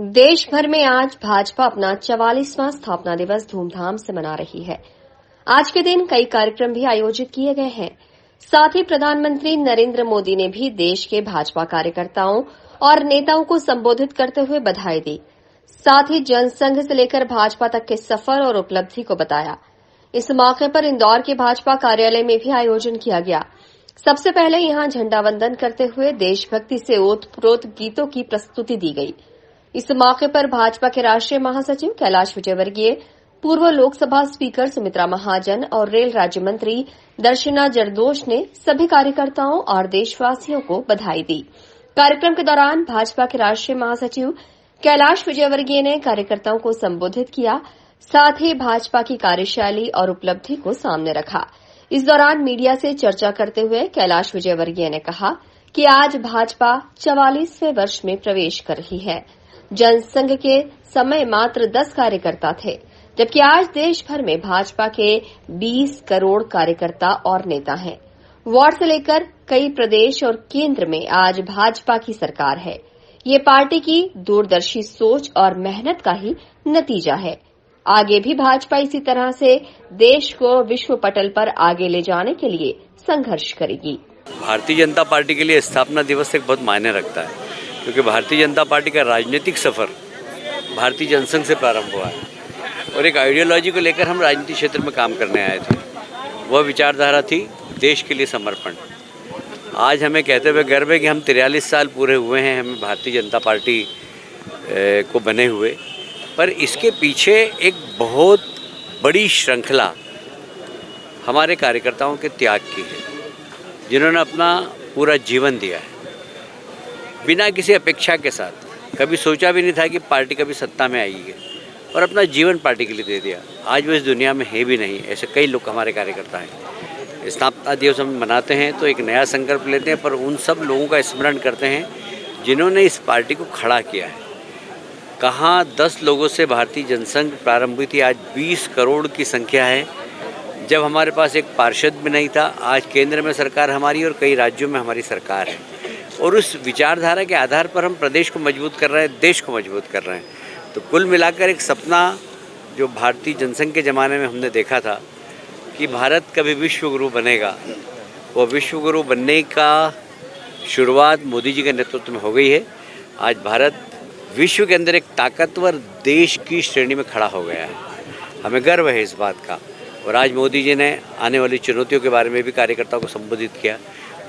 देश भर में आज भाजपा अपना 44वां स्थापना दिवस धूमधाम से मना रही है। आज के दिन कई कार्यक्रम भी आयोजित किए गए हैं। साथ ही प्रधानमंत्री नरेंद्र मोदी ने भी देश के भाजपा कार्यकर्ताओं और नेताओं को संबोधित करते हुए बधाई दी। साथ ही जनसंघ से लेकर भाजपा तक के सफर और उपलब्धि को बताया। इस मौके पर इंदौर के भाजपा कार्यालय में भी आयोजन किया गया। सबसे पहले यहां झंडा वंदन करते हुए देशभक्ति से ओतप्रोत गीतों की प्रस्तुति दी गई। इस मौके पर भाजपा के राष्ट्रीय महासचिव कैलाश विजयवर्गीय, पूर्व लोकसभा स्पीकर सुमित्रा महाजन और रेल राज्य मंत्री दर्शना जरदोश ने सभी कार्यकर्ताओं और देशवासियों को बधाई दी। कार्यक्रम के दौरान भाजपा के राष्ट्रीय महासचिव कैलाश विजयवर्गीय ने कार्यकर्ताओं को संबोधित किया। साथ ही भाजपा की कार्यशैली और उपलब्धि को सामने रखा। इस दौरान मीडिया से चर्चा करते हुए कैलाश विजयवर्गीय ने कहा कि आज भाजपा 44वें वर्ष में प्रवेश कर रही है। जनसंघ के समय मात्र 10 कार्यकर्ता थे, जबकि आज देश भर में भाजपा के 20 करोड़ कार्यकर्ता और नेता हैं। वार्ड से लेकर कई प्रदेश और केंद्र में आज भाजपा की सरकार है। ये पार्टी की दूरदर्शी सोच और मेहनत का ही नतीजा है। आगे भी भाजपा इसी तरह से देश को विश्व पटल पर आगे ले जाने के लिए संघर्ष करेगी। भारतीय जनता पार्टी के लिए स्थापना दिवस एक बहुत मायने रखता है, क्योंकि भारतीय जनता पार्टी का राजनीतिक सफर भारतीय जनसंघ से प्रारंभ हुआ है और एक आइडियोलॉजी को लेकर हम राजनीतिक क्षेत्र में काम करने आए थे। वह विचारधारा थी देश के लिए समर्पण। आज हमें कहते हुए गर्व है कि हम 43 साल पूरे हुए हैं हमें भारतीय जनता पार्टी को बने हुए, पर इसके पीछे एक बहुत बड़ी श्रृंखला हमारे कार्यकर्ताओं के त्याग की है, जिन्होंने अपना पूरा जीवन दिया है बिना किसी अपेक्षा के साथ। कभी सोचा भी नहीं था कि पार्टी कभी सत्ता में आएगी और अपना जीवन पार्टी के लिए दे दिया। आज वो इस दुनिया में है भी नहीं। ऐसे कई लोग हमारे कार्यकर्ता हैं। स्थापना दिवस हम मनाते हैं तो एक नया संकल्प लेते हैं, पर उन सब लोगों का स्मरण करते हैं जिन्होंने इस पार्टी को खड़ा किया है। कहाँ 10 लोगों से भारतीय जनसंघ प्रारंभ हुई थी, आज 20 करोड़ की संख्या है। जब हमारे पास एक पार्षद भी नहीं था, आज केंद्र में सरकार हमारी और कई राज्यों में हमारी सरकार है। और उस विचारधारा के आधार पर हम प्रदेश को मजबूत कर रहे हैं, देश को मजबूत कर रहे हैं। तो कुल मिलाकर एक सपना जो भारतीय जनसंघ के ज़माने में हमने देखा था कि भारत कभी विश्व गुरु बनेगा, वो विश्व गुरु बनने का शुरुआत मोदी जी के नेतृत्व में हो गई है। आज भारत विश्व के अंदर एक ताकतवर देश की श्रेणी में खड़ा हो गया है। हमें गर्व है इस बात का। और आज मोदी जी ने आने वाली चुनौतियों के बारे में भी कार्यकर्ताओं को संबोधित किया।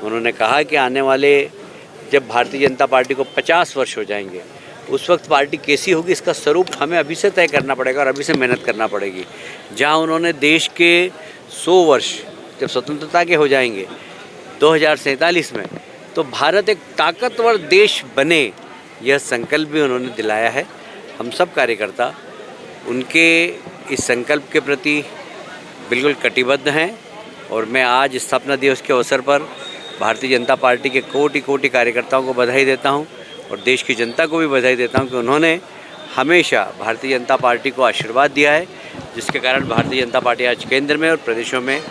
उन्होंने कहा कि आने वाले जब भारतीय जनता पार्टी को 50 वर्ष हो जाएंगे, उस वक्त पार्टी कैसी होगी इसका स्वरूप हमें अभी से तय करना पड़ेगा और अभी से मेहनत करना पड़ेगी। जहां उन्होंने देश के 100 वर्ष जब स्वतंत्रता के हो जाएंगे 2047 में, तो भारत एक ताकतवर देश बने, यह संकल्प भी उन्होंने दिलाया है। हम सब कार्यकर्ता उनके इस संकल्प के प्रति बिल्कुल कटिबद्ध हैं। और मैं आज स्थापना दिवस के अवसर पर भारतीय जनता पार्टी के कोटि कार्यकर्ताओं को बधाई देता हूं और देश की जनता को भी बधाई देता हूं कि उन्होंने हमेशा भारतीय जनता पार्टी को आशीर्वाद दिया है, जिसके कारण भारतीय जनता पार्टी आज केंद्र में और प्रदेशों में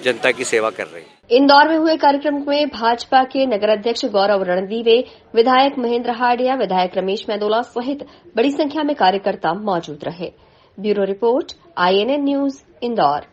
जनता की सेवा कर रही है। इंदौर में हुए कार्यक्रम में भाजपा के नगर अध्यक्ष गौरव रणदीवे, विधायक महेंद्र हाडिया, विधायक रमेश मेंदोला सहित बड़ी संख्या में कार्यकर्ता मौजूद रहे। Bureau report, INN news, Indore.